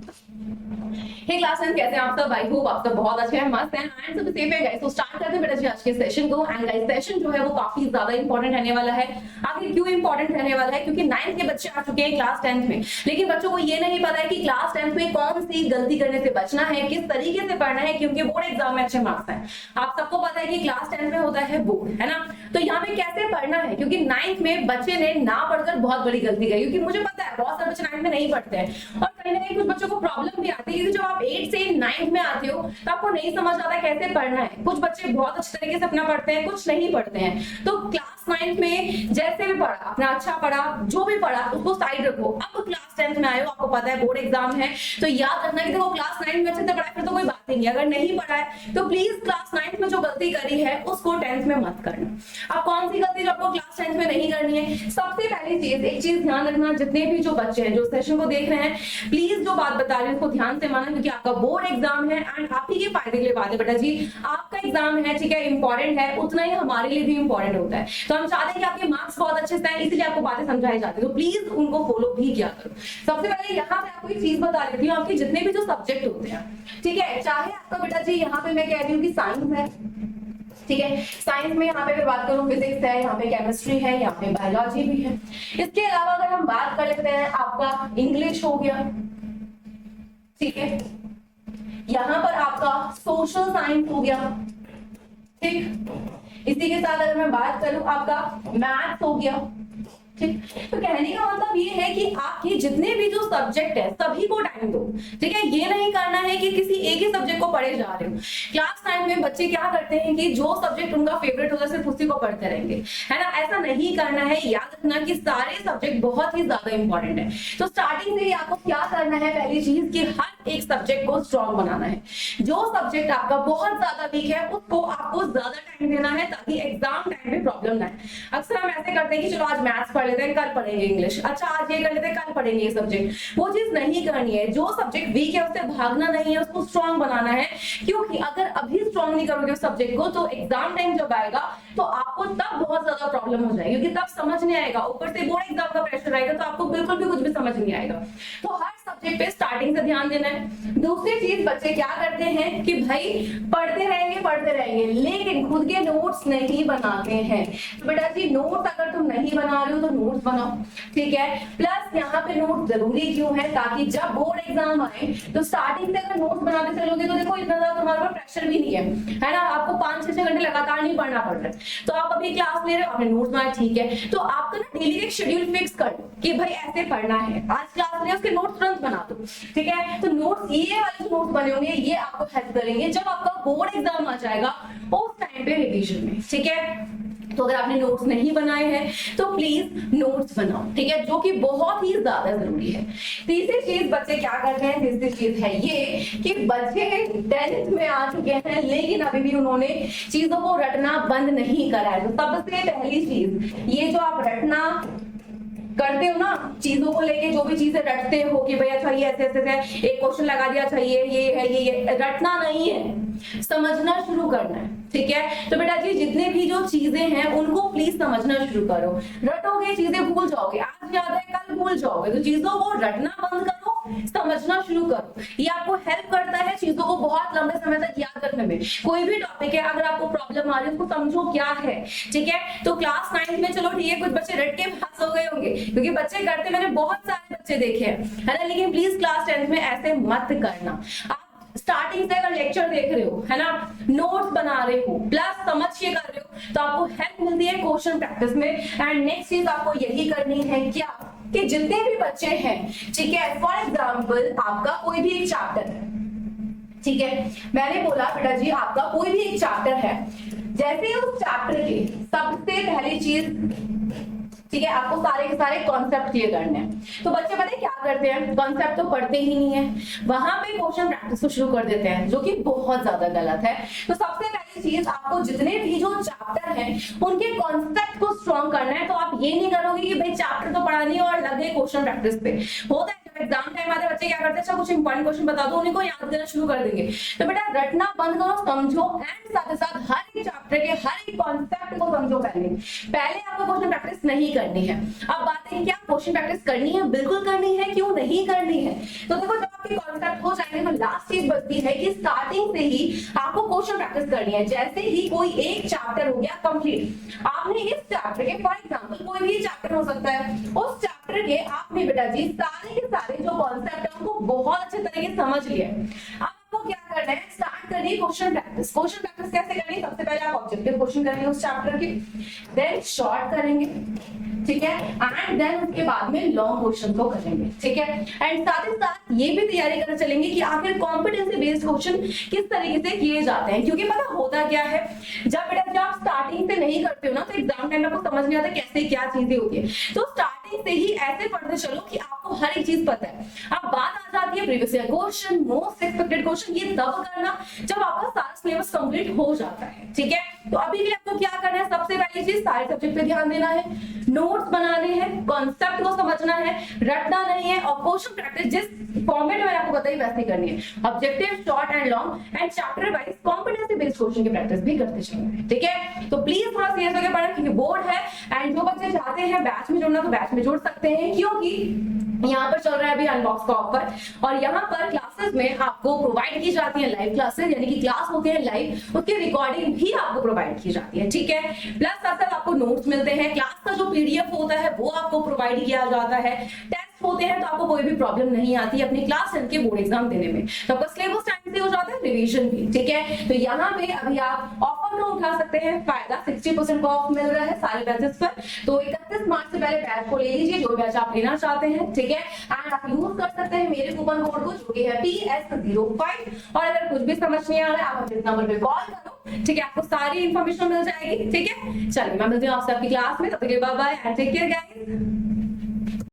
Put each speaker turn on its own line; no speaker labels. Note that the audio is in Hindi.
हे क्लास 10 कैसे हैं आप सब? आई होप आप सब बहुत अच्छे हैं, मस्त हैं एंड सब सेफ है गाइस। तो स्टार्ट करते हैं बेटा जी आज के सेशन को। एंड गाइस सेशन जो है वो काफी ज्यादा इंपॉर्टेंट रहने वाला है। आखिर क्यों इंपॉर्टेंट रहने वाला है? क्योंकि 9th के बच्चे आ चुके हैं क्लास 10th में, लेकिन बच्चों को ये नहीं पता है कि क्लास 10th में कौन सी गलती करने से बचना है, किस तरीके से पढ़ना है, क्योंकि बोर्ड एग्जाम में अच्छे मार्क्स हैं। आप सबको पता है कि क्लास 10th में होता है बोर्ड, है ना? तो यहाँ पे कैसे पढ़ना है, क्योंकि 9th में बच्चे ने ना पढ़कर बहुत बड़ी गलती करी। क्योंकि मुझे पता है बहुत सारे बच्चे 9th में नहीं पढ़ते हैं और कहीं ना कहीं कुछ बच्चों को प्रॉब्लम भी आती है, क्योंकि जब आप 8 से 9th में आते हो तो आपको नहीं समझ आता कैसे पढ़ना है। कुछ बच्चे बहुत अच्छे तरीके से अपना पढ़ते हैं, कुछ नहीं पढ़ते हैं। तो क्लास 9th में जैसे भी पढ़ा, अपना अच्छा पढ़ा, जो भी पढ़ा उसको साइड रखो। अब क्लास 10th में आए हो, आपको पता है बोर्ड एग्जाम है, तो याद रखना कि देखो क्लास 9th में अच्छे से पढ़ा फिर तो कोई बात ही नहीं। अगर नहीं पढ़ा है तो प्लीज क्लास 9th में जो गलती करी है उसको 10th में मत करना। अब कौन सी गलती जो आपको क्लास 10th में नहीं करनी है? सबसे पहली चीज, एक चीज ध्यान रखना, जितने भी जो बच्चे हैं जो सेशन को देख रहे हैं, प्लीज जो बात बता रही हूँ उसको ध्यान से माना, क्योंकि आपका बोर्ड एग्जाम है एंड आप ही के फायदे के लिए बात है बेटा जी। आपका एग्जाम है, ठीक है, इंपॉर्टेंट है, उतना ही हमारे लिए भी इंपॉर्टेंट होता है। तो हम चाहते हैं कि आपके मार्क्स बहुत अच्छे से आए, इसलिए आपको बातें समझाई जाती है, तो प्लीज उनको फॉलो भी किया करो। सबसे पहले यहाँ पे आपको एक चीज बता देती हूँ, आपके जितने भी जो सब्जेक्ट होते हैं, ठीक है, चाहे आपका बेटा जी यहाँ पे मैं कह रही हूँ कि साइंस है, ठीक है, साइंस में यहाँ पे अगर बात करूं फिजिक्स है, यहाँ पे केमिस्ट्री है, यहाँ पे बायोलॉजी भी है। इसके अलावा अगर हम बात कर लेते हैं आपका इंग्लिश हो गया, ठीक है, यहाँ पर आपका सोशल साइंस हो गया, ठीक, इसी के साथ अगर मैं बात करूं आपका मैथ्स हो गया, ठीक। तो कहने का मतलब ये है कि आपके जितने भी जो सब्जेक्ट है सभी को टाइम दो, ठीक है। ये नहीं करना है कि किसी एक ही सब्जेक्ट को पढ़े जा रहे हो। क्लास 9 में बच्चे क्या करते हैं कि जो सब्जेक्ट उनका फेवरेट होता है सिर्फ उसी को पढ़ते रहेंगे, है ना? ऐसा नहीं करना है। याद रखना कि सारे सब्जेक्ट बहुत ही ज्यादा इंपॉर्टेंट है। तो स्टार्टिंग से ही आपको क्या करना है, पहली चीज कि हर एक सब्जेक्ट को स्ट्रॉन्ग बनाना है। जो सब्जेक्ट आपका बहुत ज्यादा वीक है उसको आपको ज्यादा टाइम देना है, ताकि एग्जाम टाइम में प्रॉब्लम ना आए। अक्सर हम ऐसे करते हैं कि चलो आज मैथ्स पढ़ लेते हैं, कल पढ़ेंगे इंग्लिश, अच्छा आज ये कर लेते हैं, कल पढ़ेंगे ये सब्जेक्ट। वो चीज नहीं करनी है। जो सब्जेक्ट वीक है उससे भागना नहीं है, उसको स्ट्रॉन्ग बनाना है। क्योंकि अगर अभी स्ट्रॉन्ग नहीं करोगे उस सब्जेक्ट को तो एग्जाम टाइम जब आएगा तो आपको तब बहुत ज्यादा प्रॉब्लम हो जाएगी, क्योंकि तब समझ नहीं आएगा। ऊपर से बोर्ड एग्जाम का प्रेशर आएगा तो आपको बिल्कुल भी कुछ भी समझ नहीं आएगा। तो हर सब्जेक्ट पे स्टार्टिंग से ध्यान देना है। दूसरी चीज, बच्चे क्या करते हैं कि भाई पढ़ते रहेंगे लेकिन खुद के नोट्स नहीं बनाते हैं। तो बेटा जी नोट्स अगर तुम नहीं बना रहे हो तो नोट्स बनाओ, ठीक है। प्लस यहाँ पे नोट्स जरूरी क्यों है? ताकि जब बोर्ड एग्जाम आए तो स्टार्टिंग से अगर नोट्स बनाते चलोगे तो देखो इतना ज्यादा तुम्हारे ऊपर प्रेशर भी नहीं है ना? आपको 5-6 घंटे लगातार नहीं पढ़ना पड़ रहा है। तो आप अभी क्लास ले रहे हो, आपने नोट्स बनाए, ठीक है, तो आपका ना डेली एक शेड्यूल फिक्स कर लो कि भाई ऐसे पढ़ना है। आज क्लास ले उसके नोट्स तुरंत बना दो, ठीक है। तो नोट्स, ये वाले जो नोट्स बने होंगे ये आपको हेल्प करेंगे जब आपका बोर्ड एग्जाम आ जाएगा उस टाइम पे रिवीजन में, ठीक है। तो अगर आपने नोट्स नहीं बनाए हैं तो प्लीज नोट्स बनाओ, ठीक है, जो कि बहुत ही ज्यादा जरूरी है। तीसरी चीज बच्चे क्या करते हैं, तीसरी चीज है ये कि बच्चे 10th में आ चुके हैं लेकिन अभी भी उन्होंने चीजों को रटना बंद नहीं करा है। तो सबसे पहली चीज, ये जो आप रटना करते हो ना, चीजों को लेके जो भी चीजें रटते हो कि भाई अच्छा ये ऐसे ऐसे है, एक क्वेश्चन लगा दिया, अच्छा ये है, ये रटना नहीं है, समझना शुरू करना है, ठीक है। तो बेटा जी जितने भी जो चीजें हैं उनको प्लीज समझना शुरू करो। रटोगे चीजें भूल जाओगे, आज याद है कल भूल जाओगे। तो चीजों को रटना बंद करो, समझना शुरू करो। ये आपको हेल्प करता है चीजों को बहुत लंबे समय तक याद रखने में। कोई भी टॉपिक है, अगर आपको प्रॉब्लम आ रही है उसको समझो क्या है, ठीक है। तो क्लास 9 में चलो ठीक है, कुछ बच्चे रट के पास हो गए होंगे, क्योंकि बच्चे करते मैंने बहुत सारे बच्चे देखे हैं, है ना। लेकिन प्लीज क्लास 10th में ऐसे मत करना। आप स्टार्टिंग से अगर लेक्चर देख रहे हो, है ना, नोट्स बना रहे हो, प्लस समझ के कर रहे हो, तो आपको हेल्प मिलती है क्वेश्चन प्रैक्टिस में। एंड नेक्स्ट चीज आपको यही करनी है क्या, कि जितने भी बच्चे हैं, ठीक है, फॉर एग्जाम्पल आपका कोई भी एक चैप्टर है, ठीक है, मैंने बोला बेटा जी आपका कोई भी एक चैप्टर है, जैसे उस चैप्टर के सबसे पहली चीज, ठीक है, आपको सारे के सारे कॉन्सेप्ट क्लियर करने हैं। तो बच्चे पता है क्या करते हैं, कॉन्सेप्ट तो पढ़ते ही नहीं है, वहां पे क्वेश्चन प्रैक्टिस को शुरू कर देते हैं, जो कि बहुत ज्यादा गलत है। तो सबसे पहली चीज, आपको जितने भी जो चैप्टर हैं उनके कॉन्सेप्ट को स्ट्रॉन्ग करना है। तो आप ये नहीं करोगे कि भाई चैप्टर तो पढ़ा नहीं और लगे क्वेश्चन प्रैक्टिस पे। होता है एग्जाम टाइम आते बच्चे क्या करते हैं, अच्छा कुछ इंपॉर्टेंट क्वेश्चन बता दो, उन्हीं को याद देना शुरू कर देंगे। तो बेटा रटना बंद करो, समझो, एंड साथ ही साथ हर एक चैप्टर के हर एक कॉन्सेप्ट को समझो। पहले आपको क्वेश्चन प्रैक्टिस नहीं करनी है। अब बात है क्या क्वेश्चन प्रैक्टिस करनी है? बिल्कुल करनी है, क्यों नहीं करनी है? तो देखो जब आपके कॉन्सेप्ट कॉन्सेप्ट हो जाएंगे तो लास्ट चीज बचती है कि स्टार्टिंग से ही आपको क्वेश्चन प्रैक्टिस करनी है। जैसे ही कोई एक चैप्टर हो गया कंप्लीट, आपने इस चैप्टर के फॉर एग्जांपल कोई भी चैप्टर हो सकता है, उस चैप्टर के आपने बेटा जी सारे के सारे जो कॉन्सेप्ट है उनको बहुत अच्छे तरीके से समझ लिया। अब आपको क्या करना है, स्टार्ट करिए क्वेश्चन प्रैक्टिस। क्वेश्चन प्रैक्टिस कैसे करनी है, सबसे पहले आप ऑब्जेक्टिव क्वेश्चन करेंगे उस चैप्टर के, देन शॉर्ट करेंगे, ठीक है, एंड देन उसके बाद में लॉन्ग क्वेश्चन को करेंगे, ठीक है। एंड साथ ही साथ ये भी तैयारी करना चलेंगे कि आखिर कॉम्पिटेंसी बेस्ड क्वेश्चन किस तरीके से किए जाते हैं, क्योंकि पता होता क्या है, जब बेटा जब आप स्टार्टिंग से नहीं करते हो ना तो एग्जाम टाइम में आपको समझ नहीं आता कैसे क्या चीजें होती है। तो स्टार्टिंग से ही ऐसे पढ़ते चलो कि आपको हर एक चीज पता है। अब बात आ जाती है previous year question, most expected question, ये तब करना जब आपका सारा सिलेबस कंप्लीट हो जाता है, ठीक है। तो अभी के लिए आपको क्या करना है, सबसे पहली चीज सारे सब्जेक्ट पे ध्यान देना है, नोट्स बनाने हैं, कॉन्सेप्ट को समझना है, रटना नहीं है, और क्वेश्चन प्रैक्टिस जिस फॉर्मेट में आपको बताई वैसे करनी है, objective, short and long, and chapter wise competency based question की प्रैक्टिस भी करते चलना है, ठीक है। तो प्लीज थोड़ा सीरियस होकर पढ़ना क्योंकि बोर्ड है, एंड जो बच्चे चाहते हैं बैच में जुड़ना तो बैच में जुड़ सकते हैं, क्योंकि यहाँ पर चल रहा है अभी अनबॉक्स का ऑफर, और यहाँ पर क्लासेस में आपको प्रोवाइड की जाती है लाइव क्लासेस, यानी कि क्लास होते हैं लाइव, उसकी रिकॉर्डिंग भी आपको प्रोवाइड की जाती है, ठीक है। प्लस साथ साथ आपको नोट्स मिलते हैं, क्लास का जो पीडीएफ होता है वो आपको प्रोवाइड किया जाता है, टेस्ट होते हैं तो आपको कोई भी प्रॉब्लम नहीं आती अपनी क्लास 10 के बोर्ड एग्जाम देने में, तो आपका सिलेबस टाइम से हो जाता है, रिवीजन भी, ठीक है। तो यहाँ पे अभी आप ऑफर को उठा सकते हैं, फायदा 60% का ऑफ मिल रहा है सारे बैचेस पर। तो 31 मार्च से पहले बैच को ले लीजिए जो बैच आप लेना चाहते हैं, ठीक है। एंड आप यूज कर सकते हैं मेरे कूपन कोड को जो कि है PS05, और अगर कुछ भी समझ नहीं आ रहा है आप इस नंबर पे कॉल करो, ठीक है, आपको सारी इंफॉर्मेशन मिल जाएगी, ठीक है। चलिए मैं मिलती हूँ आपसे आपकी क्लास में, तब तक के लिए bye bye and take care guys.